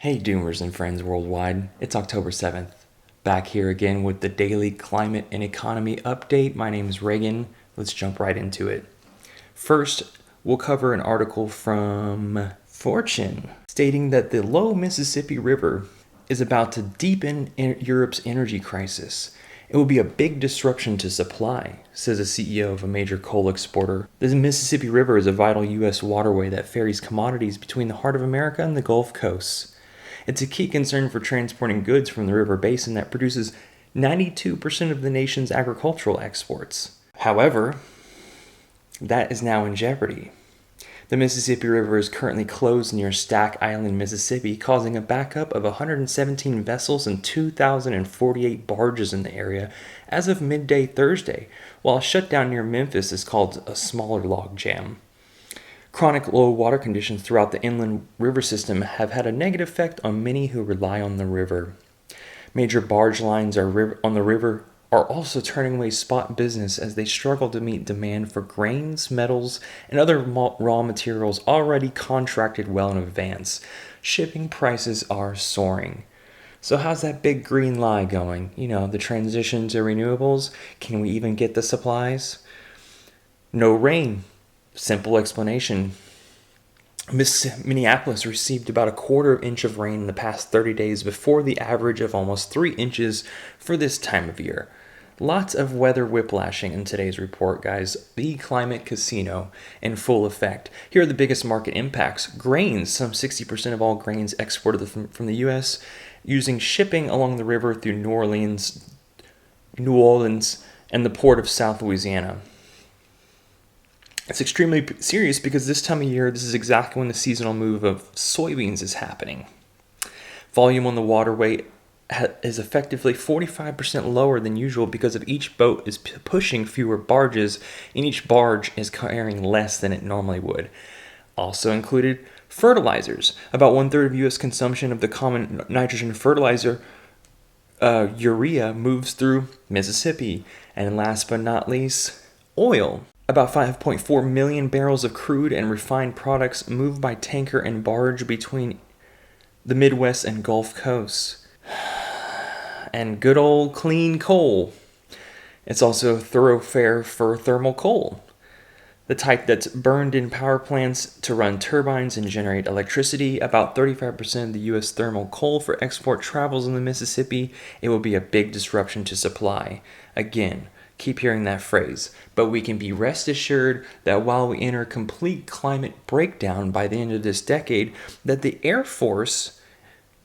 Hey Doomers and friends worldwide, it's October 7th. Back here again with the daily climate and economy update. My name is Reagan. Let's jump right into it. First, we'll cover an article from Fortune stating that the low Mississippi River is about to deepen Europe's energy crisis. It will be a big disruption to supply, says a CEO of a major coal exporter. The Mississippi River is a vital U.S. waterway that ferries commodities between the heart of America and the Gulf Coast. It's a key concern for transporting goods from the river basin that produces 92% of the nation's agricultural exports. However, that is now in jeopardy. The Mississippi River is currently closed near Stack Island, Mississippi, causing a backup of 117 vessels and 2,048 barges in the area as of midday Thursday, while a shutdown near Memphis is called a smaller log jam. Chronic low water conditions throughout the inland river system have had a negative effect on many who rely on the river. Major barge lines on the river are also turning away spot business as they struggle to meet demand for grains, metals, and other raw materials already contracted well in advance. Shipping prices are soaring. So how's that big green lie going? The transition to renewables? Can we even get the supplies? No rain. Simple explanation. Minneapolis received about a quarter inch of rain in the past 30 days before the average of almost 3 inches for this time of year. Lots of weather whiplashing in today's report, guys. The climate casino in full effect. Here are the biggest market impacts. Grains. Some 60% of all grains exported from the U.S. using shipping along the river through New Orleans, and the port of South Louisiana. It's extremely serious because this time of year, this is exactly when the seasonal move of soybeans is happening. Volume on the waterway is effectively 45% lower than usual because of each boat is pushing fewer barges, and each barge is carrying less than it normally would. Also included fertilizers. About 1/3 of U.S. consumption of the common nitrogen fertilizer, urea, moves through Mississippi. And last but not least, oil. About 5.4 million barrels of crude and refined products move by tanker and barge between the Midwest and Gulf Coasts. And good old clean coal. It's also a thoroughfare for thermal coal, the type that's burned in power plants to run turbines and generate electricity. About 35% of the U.S. thermal coal for export travels in the Mississippi. It will be a big disruption to supply. Again, keep hearing that phrase, but we can be rest assured that while we enter complete climate breakdown by the end of this decade, that the Air Force,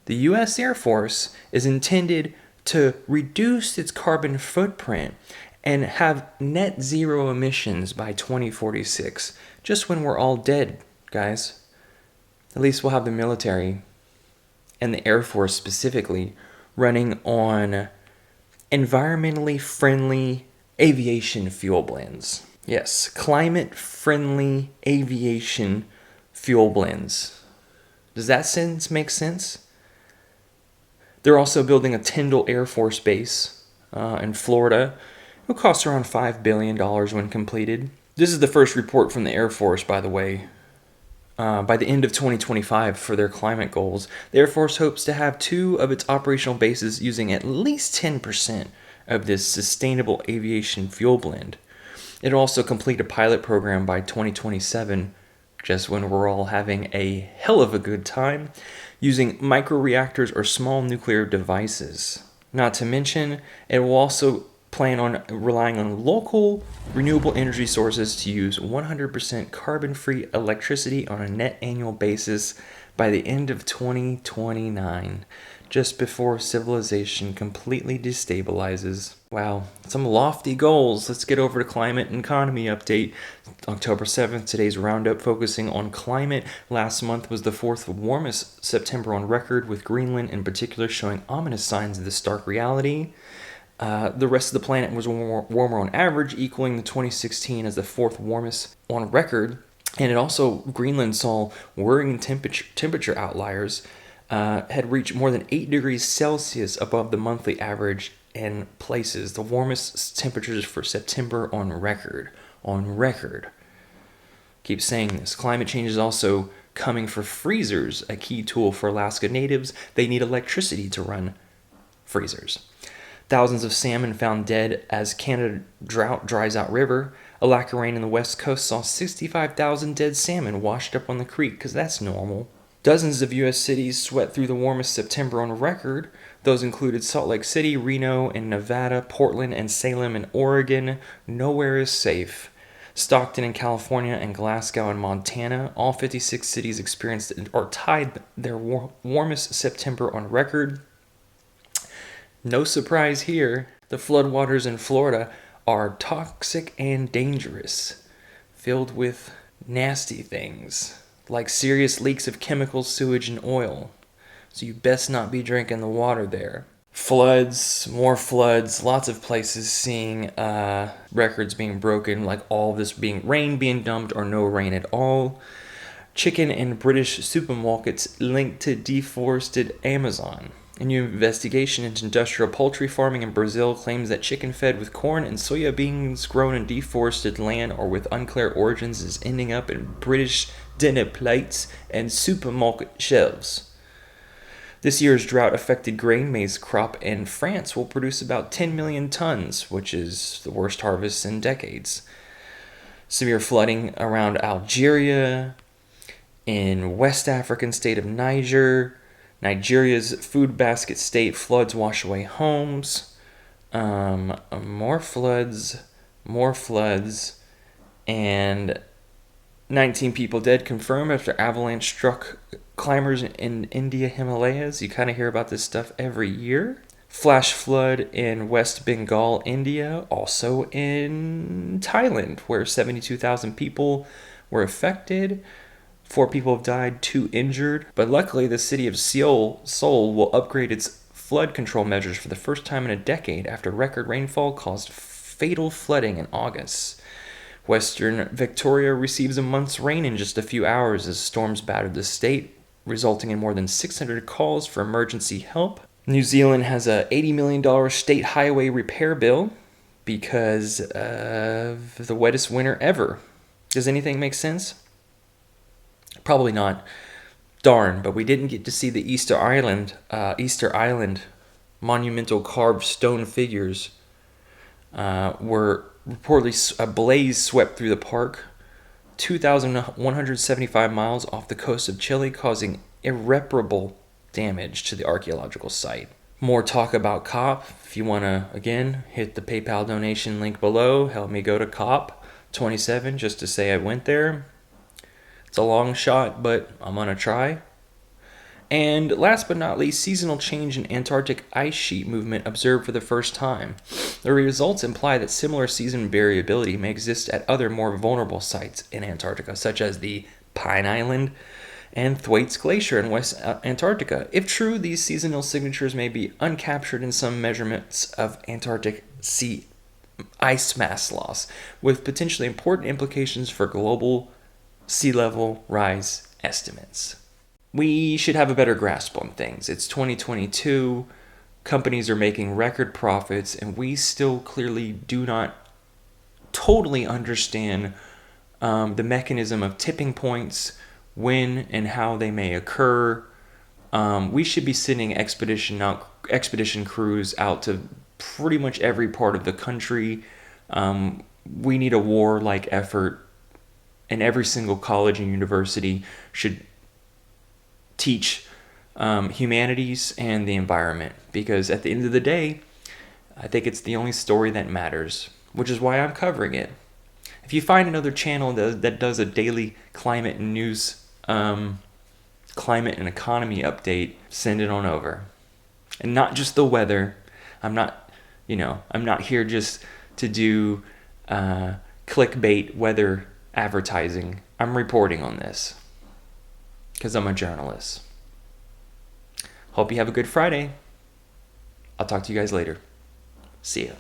the U.S. Air Force, is intended to reduce its carbon footprint and have net zero emissions by 2046, just when we're all dead, guys. At least we'll have the military and the Air Force specifically running on environmentally friendly aviation fuel blends. Yes, climate-friendly aviation fuel blends. Does that make sense? They're also building a Tyndall Air Force Base in Florida. It will cost around $5 billion when completed. This is the first report from the Air Force, by the way. By the end of 2025 for their climate goals, the Air Force hopes to have 2 of its operational bases using at least 10% of this sustainable aviation fuel blend. It'll also complete a pilot program by 2027, just when we're all having a hell of a good time, using microreactors or small nuclear devices. Not to mention, it will also plan on relying on local renewable energy sources to use 100% carbon-free electricity on a net annual basis by the end of 2029, just before civilization completely destabilizes. Wow, some lofty goals. Let's get over to climate and economy update. October 7th, today's Roundup focusing on climate. Last month was the 4th warmest September on record, with Greenland in particular showing ominous signs of this stark reality. The rest of the planet was warmer on average, equaling the 2016 as the 4th warmest on record. And it also, Greenland saw worrying temperature outliers, had reached more than 8 degrees Celsius above the monthly average in places. The warmest temperatures for September on record. Keep saying this. Climate change is also coming for freezers, a key tool for Alaska natives. They need electricity to run freezers. Thousands of salmon found dead as Canada drought dries out river. A lack of rain in the west coast saw 65,000 dead salmon washed up on the creek, because that's normal. Dozens of U.S. cities swept through the warmest September on record. Those included Salt Lake City, Reno in Nevada, Portland and Salem in Oregon. Nowhere is safe. Stockton in California and Glasgow in Montana. All 56 cities experienced or tied their warmest September on record. No surprise here, the floodwaters in Florida are toxic and dangerous, filled with nasty things, like serious leaks of chemicals, sewage, and oil. So you best not be drinking the water there. Floods, more floods, lots of places seeing records being broken, like all of this being rain being dumped or no rain at all. Chicken and British supermarkets linked to deforested Amazon. A new investigation into industrial poultry farming in Brazil claims that chicken fed with corn and soya beans grown in deforested land or with unclear origins is ending up in British dinner plates and supermarket shelves. This year's drought-affected grain maize crop in France will produce about 10 million tons, which is the worst harvest in decades. Severe flooding around Algeria, in West African state of Niger. Nigeria's food basket state floods wash away homes. More floods, and 19 people dead confirmed after avalanche struck climbers in India Himalayas. You kind of hear about this stuff every year. Flash flood in West Bengal, India, also in Thailand, where 72,000 people were affected. 4 people have died, 2 injured. But luckily, the city of Seoul will upgrade its flood control measures for the first time in a decade after record rainfall caused fatal flooding in August. Western Victoria receives a month's rain in just a few hours as storms battered the state, resulting in more than 600 calls for emergency help. New Zealand has a $80 million state highway repair bill because of the wettest winter ever. Does anything make sense? Probably not. Darn, but we didn't get to see the Easter Island monumental carved stone figures were reportedly a blaze swept through the park 2,175 miles off the coast of Chile, causing irreparable damage to the archaeological site. More talk about COP. If you want to, again, hit the PayPal donation link below. Help me go to COP 27 just to say I went there. It's a long shot, but I'm going to try. And last but not least, seasonal change in Antarctic ice sheet movement observed for the first time. The results imply that similar season variability may exist at other more vulnerable sites in Antarctica, such as the Pine Island and Thwaites Glacier in West Antarctica. If true, these seasonal signatures may be uncaptured in some measurements of Antarctic sea ice mass loss, with potentially important implications for global sea level rise estimates. We should have a better grasp on things. It's 2022, companies are making record profits, and we still clearly do not totally understand the mechanism of tipping points, when and how they may occur. We should be sending expedition crews out to pretty much every part of the country. We need a war-like effort, and every single college and university should teach humanities and the environment, because at the end of the day, I think it's the only story that matters, which is why I'm covering it. If you find another channel that does a daily climate and news, climate and economy update, send it on over. And not just the weather. I'm not here just to do clickbait weather advertising. I'm reporting on this because I'm a journalist. Hope you have a good Friday. I'll talk to you guys later. See ya.